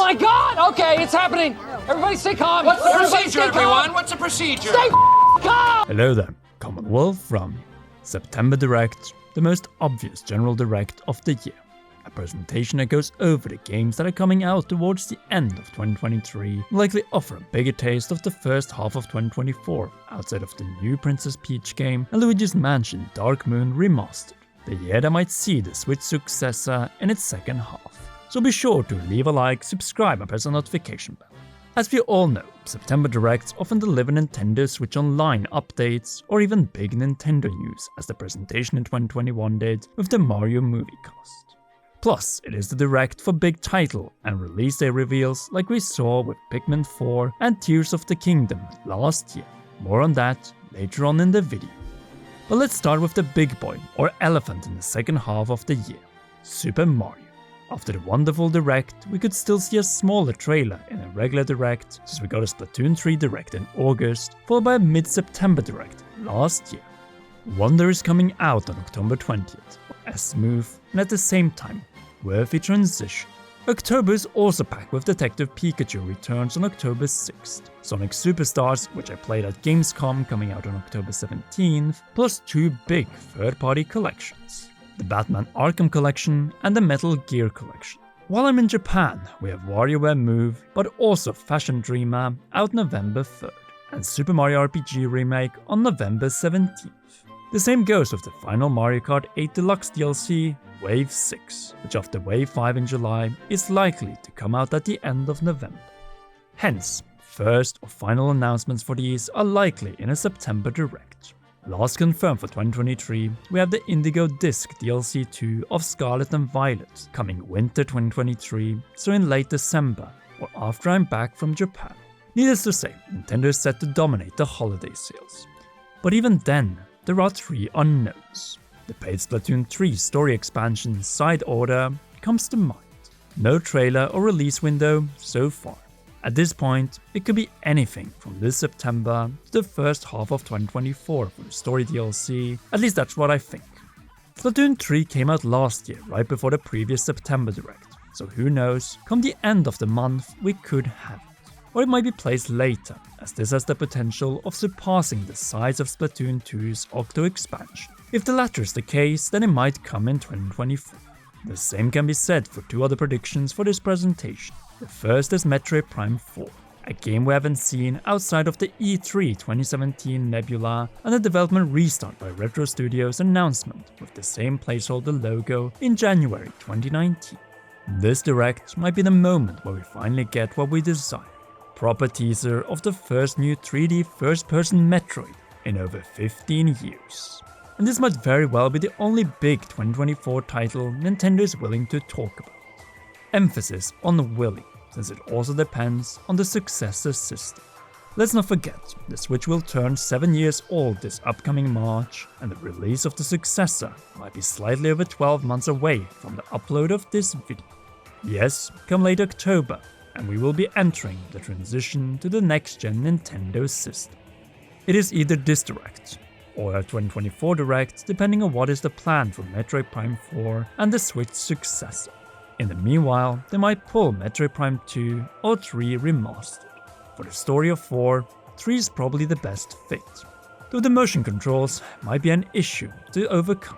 my God! Okay, it's happening. Everybody stay calm. What's the Everybody procedure, stay everyone? calm. What's the procedure? Stay calm! Hello there, Commonwealth from September Direct, the most obvious general direct of the year. A presentation that goes over the games that are coming out towards the end of 2023, will likely offer a bigger taste of the first half of 2024, outside of the new Princess Peach game and Luigi's Mansion Dark Moon Remastered, the year that might see the Switch successor in its second half. So be sure to leave a like, subscribe and press the notification bell. As we all know, September Directs often deliver Nintendo Switch Online updates or even big Nintendo news, as the presentation in 2021 did with the Mario movie cast. Plus, it is the Direct for big title and release day reveals like we saw with Pikmin 4 and Tears of the Kingdom last year. More on that later on in the video. But let's start with the big boy or elephant in the second half of the year, Super Mario. After the wonderful Direct, we could still see a smaller trailer in a regular Direct, since we got a Splatoon 3 Direct in August, followed by a mid-September Direct last year. Wonder is coming out on October 20th, a smooth and at the same time worthy transition. October is also packed with Detective Pikachu returns on October 6th, Sonic Superstars, which I played at Gamescom coming out on October 17th, plus two big third-party collections. The Batman Arkham Collection and the Metal Gear Collection. While I'm in Japan, we have WarioWare Move, but also Fashion Dreamer out November 3rd, and Super Mario RPG Remake on November 17th. The same goes with the final Mario Kart 8 Deluxe DLC, Wave 6, which after Wave 5 in July is likely to come out at the end of November. Hence, first or final announcements for these are likely in a September Direct. Last confirmed for 2023, we have the Indigo Disc DLC 2 of Scarlet and Violet, coming winter 2023, so in late December, or after I'm back from Japan. Needless to say, Nintendo is set to dominate the holiday sales. But even then, there are three unknowns. The paid Splatoon 3 story expansion Side Order comes to mind. No trailer or release window so far. At this point, it could be anything from this September to the first half of 2024 for the story DLC, at least that's what I think. Splatoon 3 came out last year, right before the previous September Direct, so who knows, come the end of the month we could have it. Or it might be placed later, as this has the potential of surpassing the size of Splatoon 2's Octo expansion. If the latter is the case, then it might come in 2024. The same can be said for two other predictions for this presentation. The first is Metroid Prime 4, a game we haven't seen outside of the E3 2017 Nebula and the development restart by Retro Studios' announcement with the same placeholder logo in January 2019. This Direct might be the moment where we finally get what we desire. Proper teaser of the first new 3D first-person Metroid in over 15 years. And this might very well be the only big 2024 title Nintendo is willing to talk about. Emphasis on willing, since it also depends on the successor system. Let's not forget, the Switch will turn 7 years old this upcoming March, and the release of the successor might be slightly over 12 months away from the upload of this video. Yes, come late October, and we will be entering the transition to the next-gen Nintendo system. It is either this Direct, or a 2024 Direct, depending on what is the plan for Metroid Prime 4 and the Switch successor. In the meanwhile, they might pull Metroid Prime 2 or 3 remastered. For the story of 4, 3 is probably the best fit, though the motion controls might be an issue to overcome.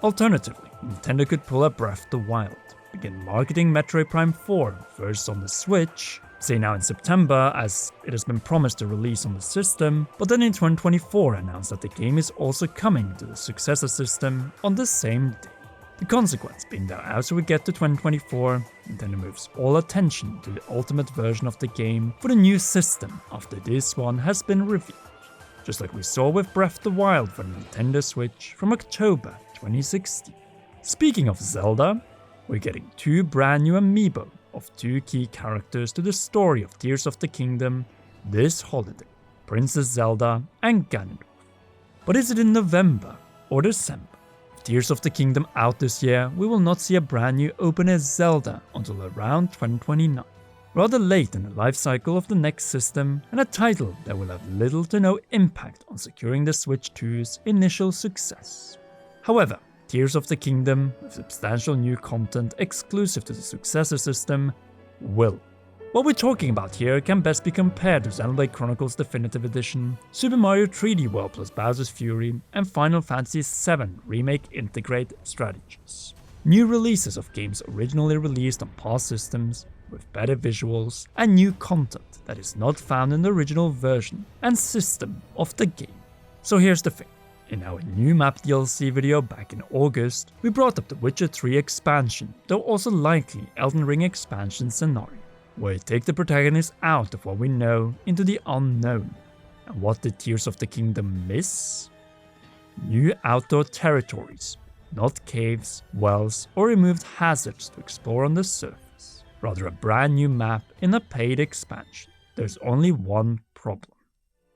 Alternatively, Nintendo could pull a Breath of the Wild, begin marketing Metroid Prime 4 first on the Switch, say now in September as it has been promised to release on the system, but then in 2024 announce that the game is also coming to the successor system on the same day. The consequence being that as we get to 2024, Nintendo moves all attention to the ultimate version of the game for the new system after this one has been revealed, just like we saw with Breath of the Wild for the Nintendo Switch from October 2016. Speaking of Zelda, we're getting two brand new amiibo of two key characters to the story of Tears of the Kingdom this holiday, Princess Zelda and Ganondorf. But is it in November or December? With Tears of the Kingdom out this year, we will not see a brand new open-air Zelda until around 2029, rather late in the life cycle of the next system, and a title that will have little to no impact on securing the Switch 2's initial success. However, Tears of the Kingdom, with substantial new content exclusive to the successor system, will What we're talking about here can best be compared to Xenoblade Chronicles Definitive Edition, Super Mario 3D World plus Bowser's Fury, and Final Fantasy VII Remake Integrate strategies. New releases of games originally released on past systems, with better visuals and new content that is not found in the original version and system of the game. So here's the thing. In our new map DLC video back in August, we brought up the Witcher 3 expansion, though also likely Elden Ring expansion scenario, where you take the protagonist out of what we know into the unknown. And what did Tears of the Kingdom miss? New outdoor territories, not caves, wells, or removed hazards to explore on the surface. Rather a brand new map in a paid expansion. There's only one problem.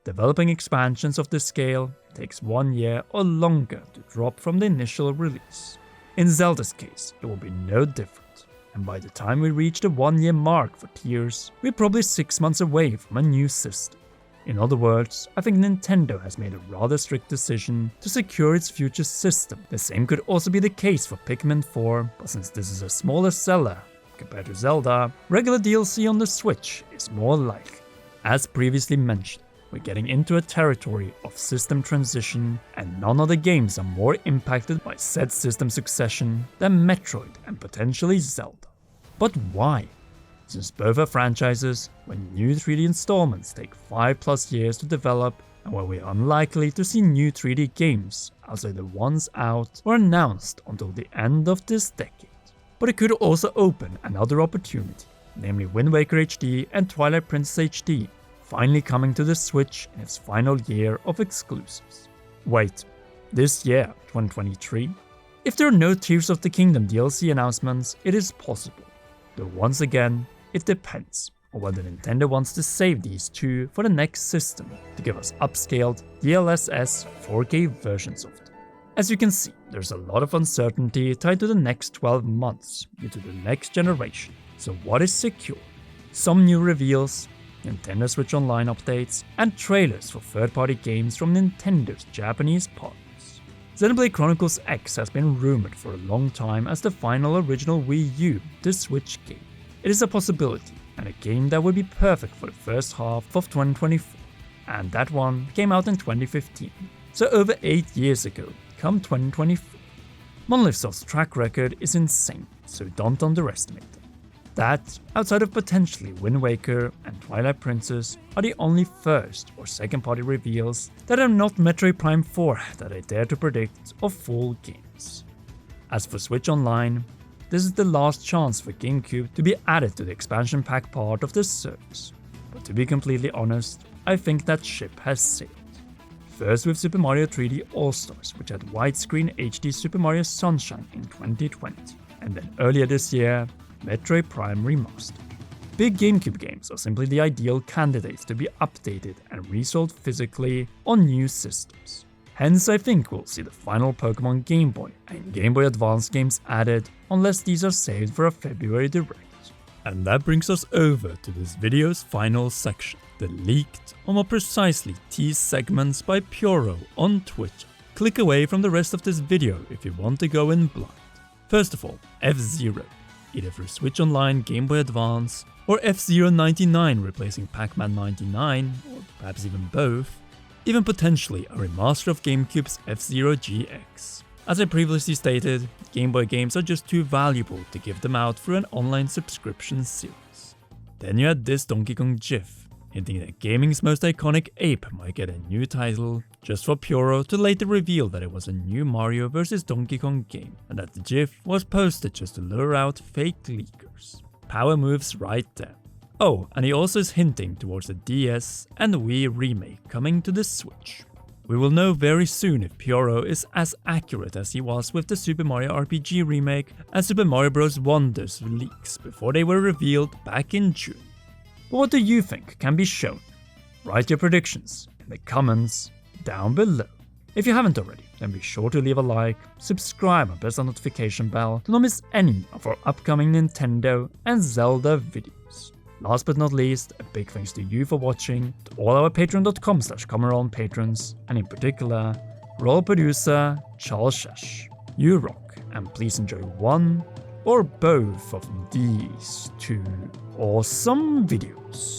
Developing expansions of this scale takes 1 year or longer to drop from the initial release. In Zelda's case, it will be no different, and by the time we reach the 1 year mark for Tears, we're probably 6 months away from a new system. In other words, I think Nintendo has made a rather strict decision to secure its future system. The same could also be the case for Pikmin 4, but since this is a smaller seller compared to Zelda, regular DLC on the Switch is more likely. As previously mentioned, we're getting into a territory of system transition, and none of the games are more impacted by said system succession than Metroid and potentially Zelda. But why? Since both are franchises where new 3D installments take 5+ years to develop, and where we're unlikely to see new 3D games outside the ones out or announced until the end of this decade. But it could also open another opportunity, namely Wind Waker HD and Twilight Princess HD, finally coming to the Switch in its final year of exclusives. Wait, this year, 2023? If there are no Tears of the Kingdom DLC announcements, it is possible. Though once again, it depends on whether Nintendo wants to save these two for the next system to give us upscaled DLSS 4K versions of them. As you can see, there's a lot of uncertainty tied to the next 12 months due to the next generation. So what is secure? Some new reveals, Nintendo Switch Online updates, and trailers for third-party games from Nintendo's Japanese partners. Xenoblade Chronicles X has been rumored for a long time as the final original Wii U to Switch game. It is a possibility, and a game that would be perfect for the first half of 2024, and that one came out in 2015, so over 8 years ago, come 2024. Monolith Soft's track record is insane, so don't underestimate them. That, outside of potentially Wind Waker and Twilight Princess, are the only first or second party reveals that are not Metroid Prime 4 that I dare to predict of full games. As for Switch Online, this is the last chance for GameCube to be added to the expansion pack part of the service. But to be completely honest, I think that ship has sailed. First with Super Mario 3D All-Stars, which had widescreen HD Super Mario Sunshine in 2020, and then earlier this year, Metroid Prime Remastered. Big GameCube games are simply the ideal candidates to be updated and resold physically on new systems. Hence, I think we'll see the final Pokemon Game Boy and Game Boy Advance games added, unless these are saved for a February Direct. And that brings us over to this video's final section, the leaked, or more precisely teased segments by Pyoro on Twitter. Click away from the rest of this video if you want to go in blind. First of all, F-Zero, either for Switch Online, Game Boy Advance, or F-Zero 99 replacing Pac-Man 99, or perhaps even both, even potentially a remaster of GameCube's F-Zero GX. As I previously stated, Game Boy games are just too valuable to give them out through an online subscription series. Then you had this Donkey Kong GIF, hinting that gaming's most iconic ape might get a new title, just for Pyoro to later reveal that it was a new Mario vs Donkey Kong game, and that the GIF was posted just to lure out fake leakers. Power moves right there. Oh, and he also is hinting towards the DS and Wii remake coming to the Switch. We will know very soon if Pyoro is as accurate as he was with the Super Mario RPG remake and Super Mario Bros. Wonders leaks before they were revealed back in June. But what do you think can be shown? Write your predictions in the comments down below. If you haven't already, then be sure to leave a like, subscribe and press the notification bell to not miss any of our upcoming Nintendo and Zelda videos. Last but not least, a big thanks to you for watching, to all our patreon.com/Comeron patrons, and in particular, royal producer Charles Shesh. You rock, and please enjoy 1, or both of these two awesome videos.